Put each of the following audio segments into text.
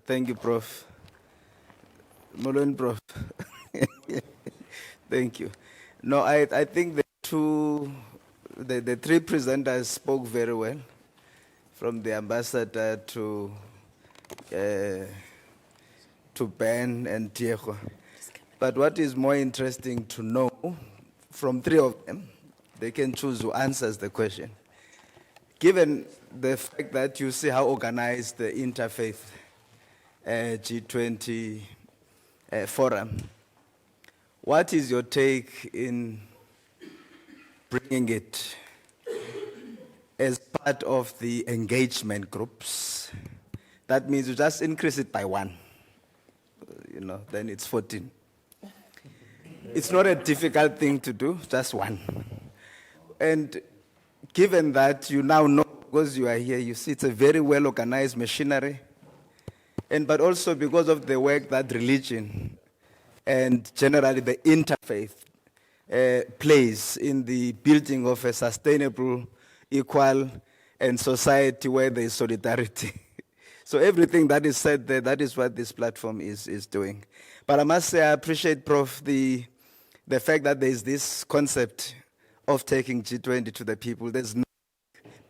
Thank you, Prof. Molweni, Prof. Thank you. No, I think the three presenters spoke very well, from the ambassador to Ben and Diego. But what is more interesting to know, from three of them, they can choose who answers the question. Given the fact that you see how organized the interfaith G20 forum, what is your take in bringing it as part of the engagement groups? That means you just increase it by one, then it's 14. It's not a difficult thing to do, just one. And given that you now know, because you are here, you see it's a very well-organized machinery, but also because of the work that religion and generally the interfaith plays in the building of a sustainable, equal, and society where there is solidarity. So everything that is said there, that is what this platform is doing. But I must say, I appreciate, Prof, the fact that there is this concept of taking G20 to the people. There's no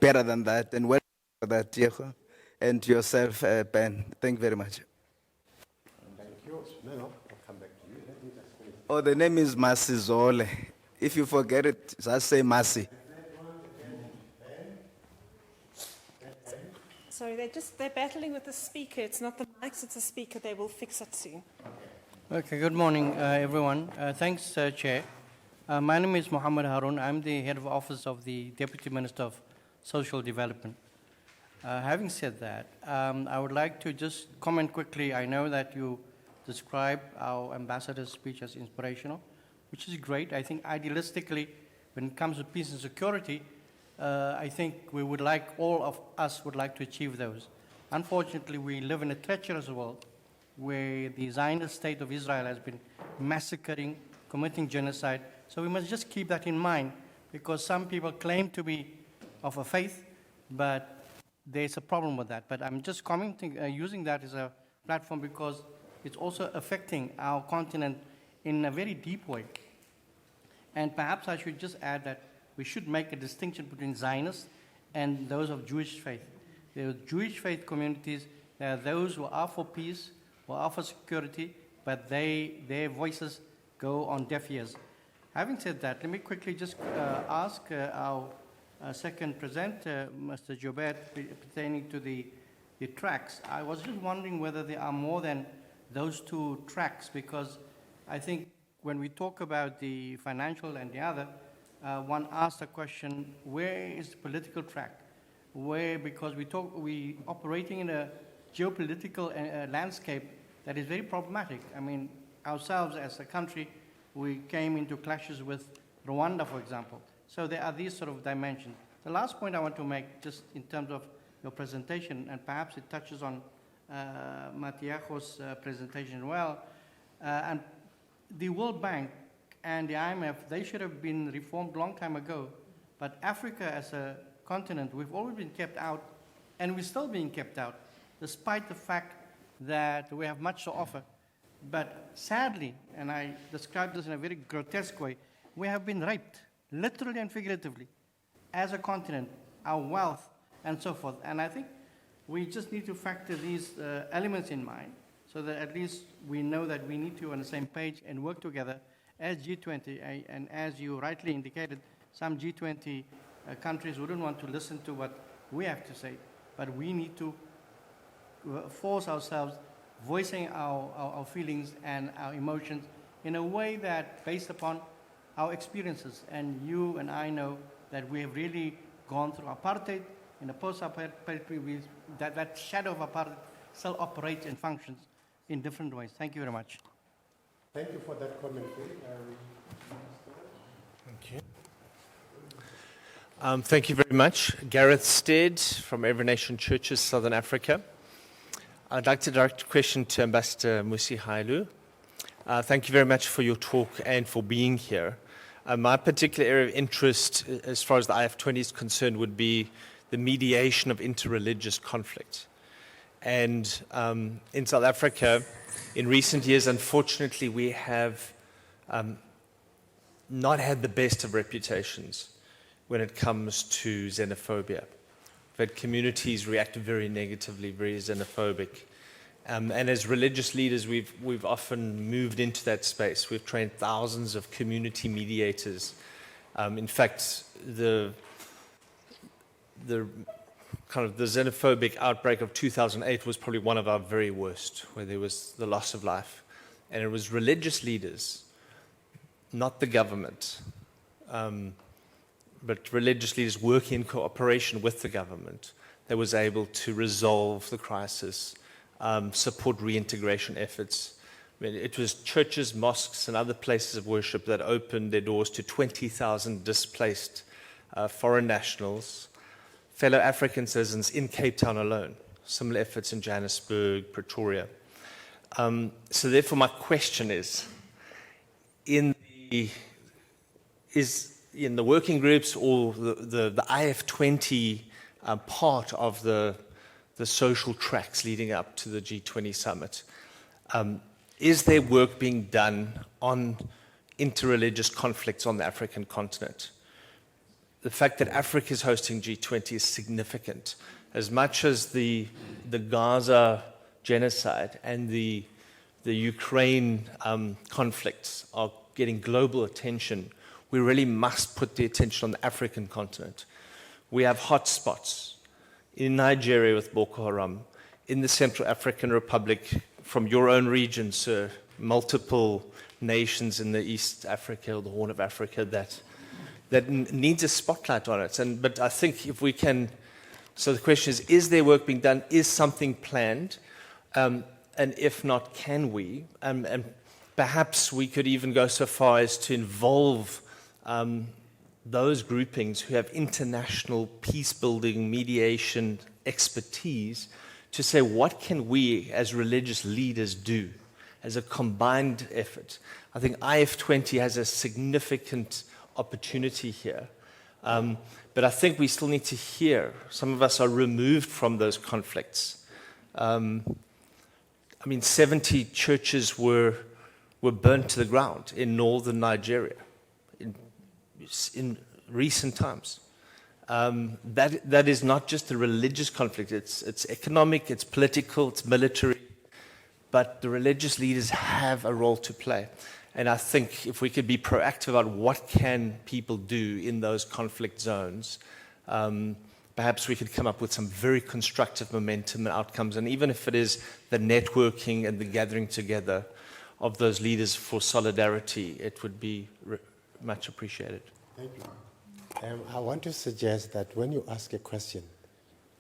better than that, and welcome for that, Diego, and yourself, Ben. Thank you very much. Thank you. No, I'll come back to you. Let me just finish. Oh, the name is Masi Zole. If you forget it, just say Masi. Sorry, they're battling with the speaker. It's not the mics, it's the speaker. They will fix it soon. Okay, good morning, everyone. Thanks, Chair. My name is Mohammed Harun. I'm the head of office of the Deputy Minister of Social Development. Having said that, I would like to just comment quickly. I know that you described our ambassador's speech as inspirational, which is great. I think idealistically, when it comes to peace and security, I think all of us would like to achieve those. Unfortunately, we live in a treacherous world where the Zionist state of Israel has been massacring, committing genocide. So we must just keep that in mind, because some people claim to be of a faith, but there's a problem with that. But I'm just commenting, using that as a platform because it's also affecting our continent in a very deep way. And perhaps I should just add that we should make a distinction between Zionists and those of Jewish faith. There are Jewish faith communities. There are those who are for peace, who are for security, but their voices go on deaf ears. Having said that, let me quickly just ask our second presenter, Mr. Joubert, pertaining to the tracks. I was just wondering whether there are more than those two tracks, because I think when we talk about the financial and the other, one asks the question, where is the political track? Because we operating in a geopolitical landscape that is very problematic. I mean, ourselves as a country, we came into clashes with Rwanda, for example. So there are these sort of dimensions. The last point I want to make, just in terms of your presentation, and perhaps it touches on Matiajo's presentation as well, and the World Bank and the IMF, they should have been reformed a long time ago. But Africa as a continent, we've always been kept out, and we're still being kept out, despite the fact that we have much to offer. But sadly, and I describe this in a very grotesque way, we have been raped, literally and figuratively, as a continent, our wealth, and so forth. And I think we just need to factor these elements in mind, so that at least we know that we need to be on the same page and work together as G20. And as you rightly indicated, some G20 countries wouldn't want to listen to what we have to say, but we need to force ourselves, voicing our feelings and our emotions in a way that based upon our experiences. And you and I know that we have really gone through apartheid. In the post-apartheid period, that shadow of apartheid still operates and functions in different ways. Thank you very much. Thank you for that commentary. Thank you. Thank you very much. Gareth Stead from Every Nation Churches, Southern Africa. I'd like to direct a question to Ambassador Mmusi Hailu. Thank you very much for your talk and for being here. My particular area of interest, as far as the IF20 is concerned, would be the mediation of interreligious conflict. And in South Africa, in recent years, unfortunately, we have not had the best of reputations when it comes to xenophobia. We've had communities react very negatively, very xenophobic. And as religious leaders, we've often moved into that space. We've trained thousands of community mediators. In fact, the xenophobic outbreak of 2008 was probably one of our very worst, where there was the loss of life. And it was religious leaders, not the government, but religious leaders working in cooperation with the government that was able to resolve the crisis, support reintegration efforts. I mean, it was churches, mosques, and other places of worship that opened their doors to 20,000 displaced foreign nationals, fellow African citizens in Cape Town alone. Similar efforts in Johannesburg, Pretoria. So therefore, my question is, in the working groups or the IF20 part of the social tracks leading up to the G20 summit, is there work being done on interreligious conflicts on the African continent? The fact that Africa is hosting G20 is significant. As much as the Gaza genocide and the Ukraine conflicts are getting global attention, we really must put the attention on the African continent. We have hotspots in Nigeria with Boko Haram, in the Central African Republic, from your own region, sir, multiple nations in the East Africa or the Horn of Africa that needs a spotlight on it. But I think if we can, so the question is there work being done? Is something planned? And if not, can we? And perhaps we could even go so far as to involve those groupings who have international peace-building, mediation expertise to say, what can we as religious leaders do as a combined effort? I think IF20 has a significant opportunity here. But I think we still need to hear. Some of us are removed from those conflicts. 70 churches were burnt to the ground in northern Nigeria in recent times. That is not just a religious conflict. It's economic, it's political, it's military. But the religious leaders have a role to play. And I think if we could be proactive about what can people do in those conflict zones, perhaps we could come up with some very constructive momentum and outcomes. And even if it is the networking and the gathering together of those leaders for solidarity, it would be much appreciated. Thank you. I want to suggest that when you ask a question,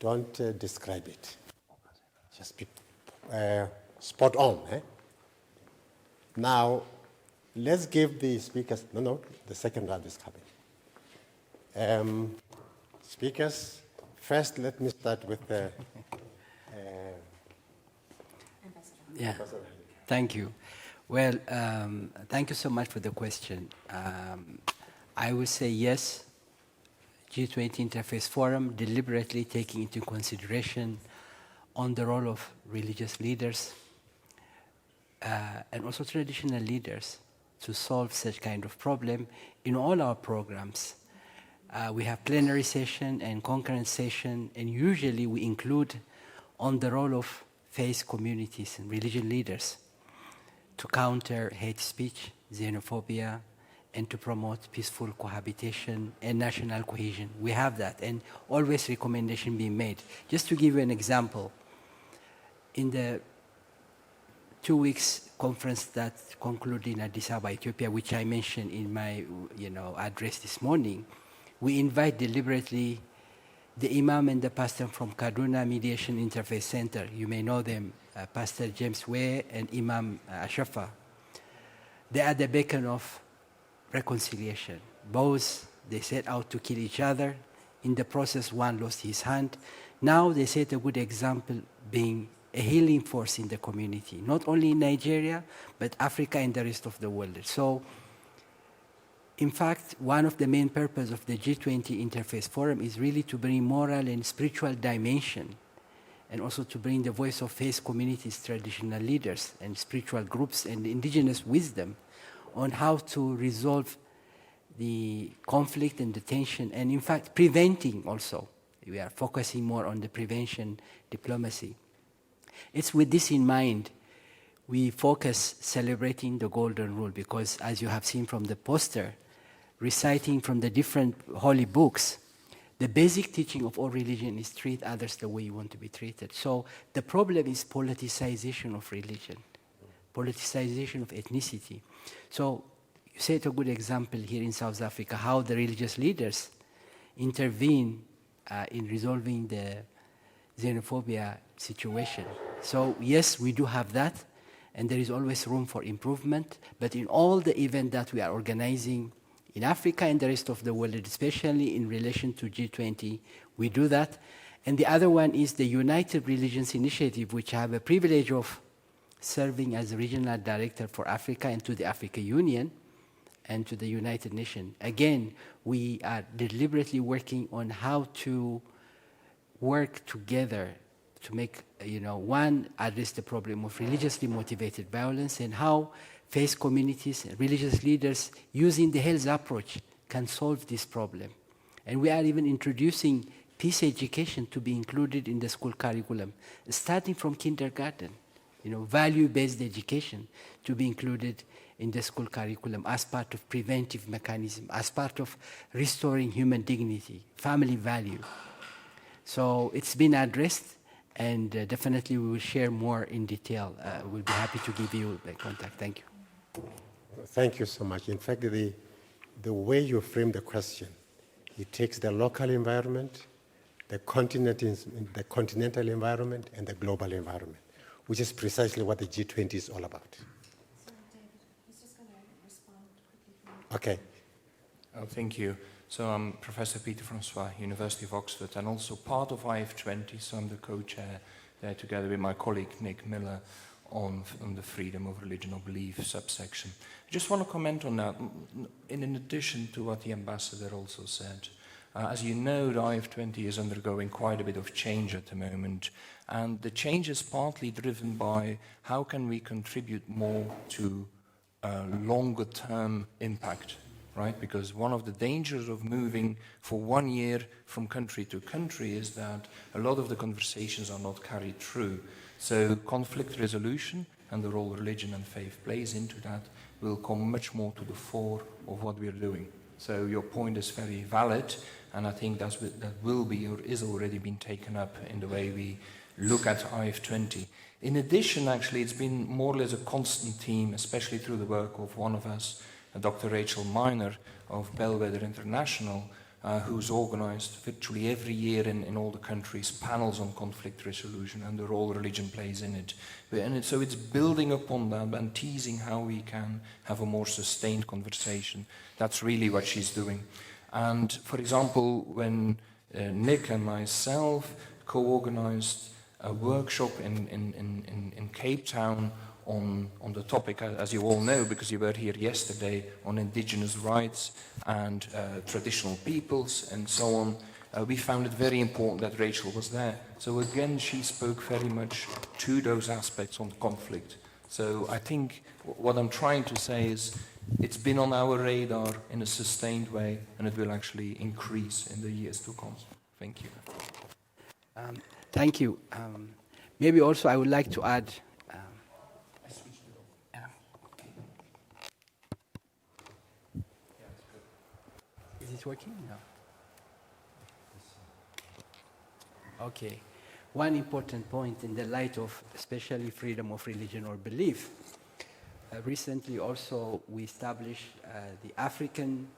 don't describe it. Just be spot on. Now, let's give the speakers, the second round is coming. Speakers, first let me start with the... Yeah, thank you. Well, thank you so much for the question. I would say yes, G20 Interfaith Forum deliberately taking into consideration on the role of religious leaders and also traditional leaders to solve such kind of problem in all our programs. We have plenary session and concurrent session, and usually we include on the role of faith communities and religion leaders to counter hate speech, xenophobia, and to promote peaceful cohabitation and national cohesion. We have that, and always recommendation being made. Just to give you an example, in the 2 weeks conference that concluded in Addis Ababa, Ethiopia, which I mentioned in my address this morning, we invite deliberately the Imam and the pastor from Kaduna Mediation Interfaith Center. You may know them, Pastor James Way and Imam Ashafa. They are the beacon of reconciliation. Both, they set out to kill each other. In the process, one lost his hand. Now they set a good example, being a healing force in the community, not only in Nigeria, but Africa and the rest of the world. So, in fact, one of the main purposes of the G20 Interfaith Forum is really to bring moral and spiritual dimension and also to bring the voice of faith communities, traditional leaders, and spiritual groups, and indigenous wisdom on how to resolve the conflict and the tension, and in fact, preventing also. We are focusing more on the prevention diplomacy. It's with this in mind, we focus celebrating the Golden Rule, because as you have seen from the poster, reciting from the different holy books, the basic teaching of all religion is treat others the way you want to be treated. So the problem is politicization of religion, politicization of ethnicity. So you set a good example here in South Africa, how the religious leaders intervene in resolving the xenophobia situation. So yes, we do have that, and there is always room for improvement, but in all the events that we are organizing in Africa and the rest of the world, especially in relation to G20, we do that. And the other one is the United Religions Initiative, which I have a privilege of serving as regional director for Africa and to the African Union and to the United Nations. Again, we are deliberately working on how to work together to make, one, address the problem of religiously motivated violence, and how faith communities and religious leaders using the health approach can solve this problem. And we are even introducing peace education to be included in the school curriculum, starting from kindergarten, value-based education to be included in the school curriculum as part of preventive mechanism, as part of restoring human dignity, family value. So it's been addressed, and definitely we will share more in detail. We'll be happy to give you the contact. Thank you. Thank you so much. In fact, the way you frame the question, it takes the local environment, the continental environment, and the global environment, which is precisely what the G20 is all about. Sorry, David, he's just going to respond quickly. Okay. Oh, thank you. So I'm Professor Peter Francois, University of Oxford, and also part of IF20, so I'm the co-chair there together with my colleague Nick Miller on the freedom of religion or belief subsection. I just want to comment on that, in addition to what the ambassador also said. As you know, the IF20 is undergoing quite a bit of change at the moment, and the change is partly driven by how can we contribute more to longer-term impact, right? Because one of the dangers of moving for 1 year from country to country is that a lot of the conversations are not carried through. So conflict resolution and the role religion and faith plays into that will come much more to the fore of what we are doing. So your point is very valid, and I think that will be or is already been taken up in the way we look at IF20. In addition, actually, it's been more or less a constant theme, especially through the work of one of us, Dr. Rachel Miner of Bellwether International, who's organized virtually every year in all the countries panels on conflict resolution and the role religion plays in it. So it's building upon that and teasing how we can have a more sustained conversation. That's really what she's doing. And for example, when Nick and myself co-organized a workshop in Cape Town on the topic, as you all know, because you were here yesterday, on indigenous rights and traditional peoples and so on, we found it very important that Rachel was there. So again, she spoke very much to those aspects on conflict. So I think what I'm trying to say is it's been on our radar in a sustained way, and it will actually increase in the years to come. Thank you. Thank you. Maybe also I would like to add, is it working? No. Okay. One important point in the light of especially freedom of religion or belief, recently also we established the African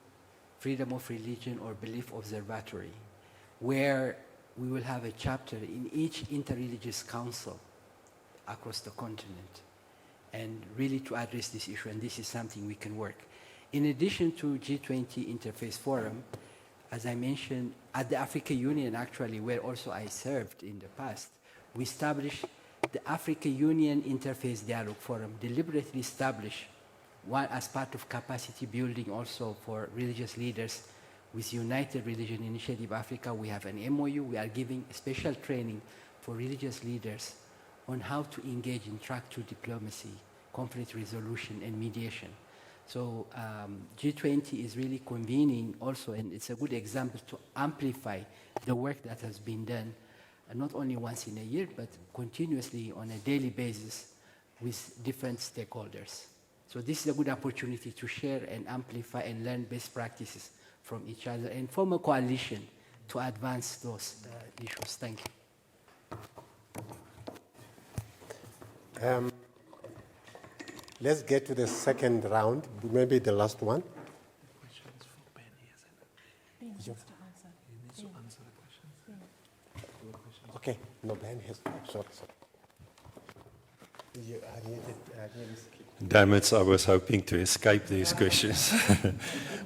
Freedom of Religion or Belief Observatory, where we will have a chapter in each interreligious council across the continent, and really to address this issue, and this is something we can work. In addition to G20 Interfaith Forum, as I mentioned, at the African Union actually, where also I served in the past, we established the African Union Interfaith Dialogue Forum, deliberately established one as part of capacity building also for religious leaders. With United Religion Initiative Africa, we have an MOU. We are giving special training for religious leaders on how to engage in track-through diplomacy, conflict resolution, and mediation. So G20 is really convening also, and it's a good example to amplify the work that has been done, not only once in a year, but continuously on a daily basis with different stakeholders. So this is a good opportunity to share and amplify and learn best practices from each other and form a coalition to advance those issues. Thank you. Let's get to the second round, maybe the last one. Okay, no, Ben has. Sorry. Damn it, I was hoping to escape these questions.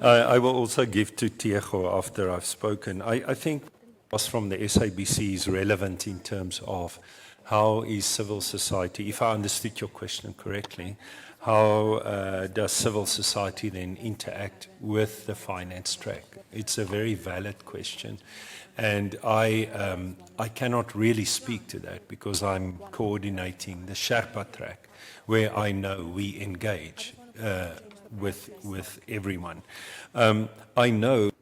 I will also give to Tiago after I've spoken. I think was from the SABC is relevant in terms of how is civil society, if I understood your question correctly, how does civil society then interact with the finance track? It's a very valid question. And I cannot really speak to that because I'm coordinating the Sherpa track, where I know we engage with everyone. I know the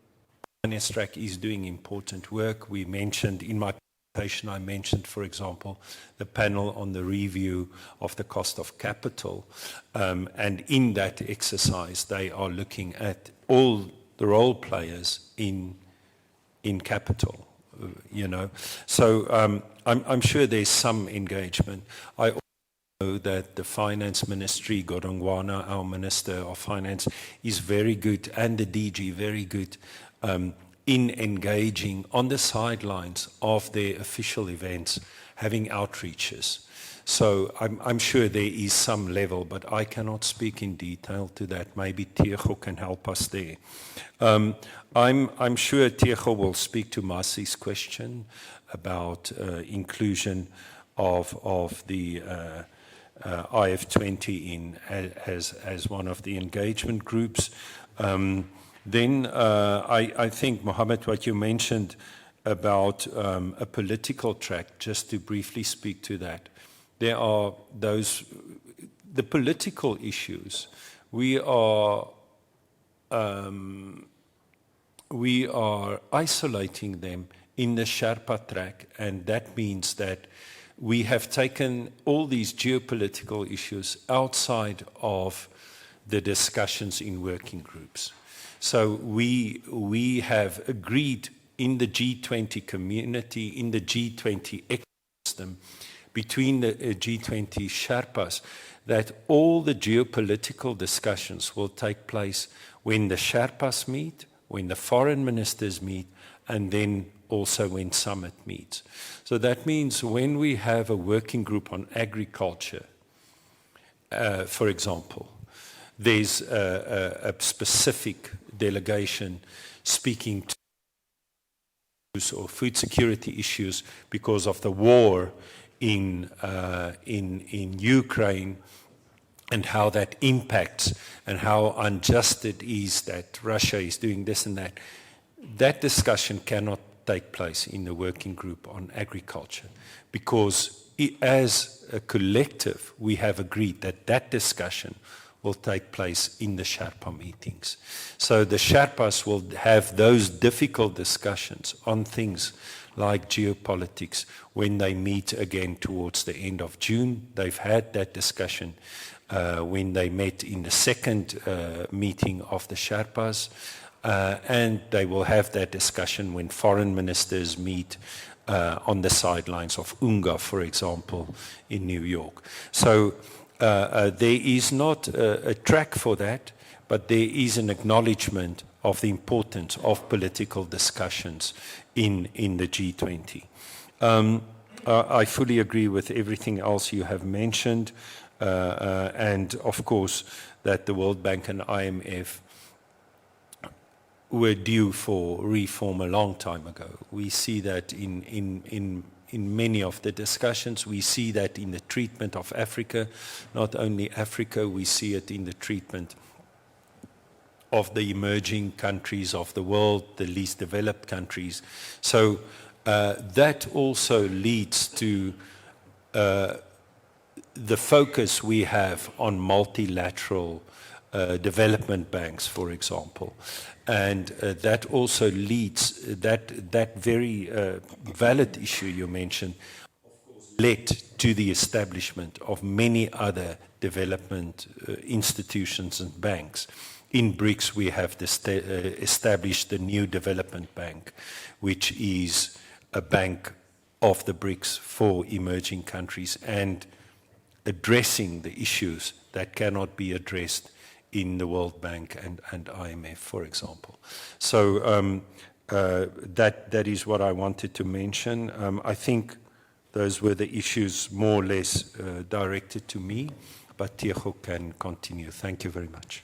finance track is doing important work. We mentioned in my presentation, I mentioned, for example, the panel on the review of the cost of capital. And in that exercise, they are looking at all the role players in capital, you know. So I'm sure there's some engagement. I also know that the finance ministry, Godongwana, our Minister of Finance, is very good, and the DG very good in engaging on the sidelines of their official events, having outreaches. So I'm sure there is some level, but I cannot speak in detail to that. Maybe Tiago can help us there. I'm sure Tiago will speak to Masi's question about inclusion of the IF20 in as one of the engagement groups. Then I think, Mohammed, what you mentioned about a political track, just to briefly speak to that. There are the political issues. We are isolating them in the Sherpa track, and that means that we have taken all these geopolitical issues outside of the discussions in working groups. So we have agreed in the G20 community, in the G20 ecosystem, between the G20 Sherpas, that all the geopolitical discussions will take place when the Sherpas meet, when the foreign ministers meet, and then also when summit meets. So that means when we have a working group on agriculture, for example, there's a specific delegation speaking to or food security issues because of the war in Ukraine and how that impacts and how unjust it is that Russia is doing this and that. That discussion cannot take place in the working group on agriculture because as a collective we have agreed that that discussion will take place in the Sherpa meetings. So the Sherpas will have those difficult discussions on things like geopolitics when they meet again towards the end of June. They've had that discussion when they met in the second meeting of the Sherpas, and they will have that discussion when foreign ministers meet on the sidelines of UNGA, for example, in New York. So there is not a track for that, but there is an acknowledgement of the importance of political discussions in the G20. I fully agree with everything else you have mentioned, and of course that the World Bank and IMF were due for reform a long time ago. We see that in many of the discussions. We see that in the treatment of Africa. Not only Africa, we see it in the treatment of the emerging countries of the world, the least developed countries. So that also leads to the focus we have on multilateral development banks, for example. And that also leads, that very valid issue you mentioned, led to the establishment of many other development institutions and banks. In BRICS, we have established the new development bank, which is a bank of the BRICS for emerging countries and addressing the issues that cannot be addressed in the World Bank and IMF, for example. So that is what I wanted to mention. I think those were the issues more or less directed to me, but Tiago can continue. Thank you very much.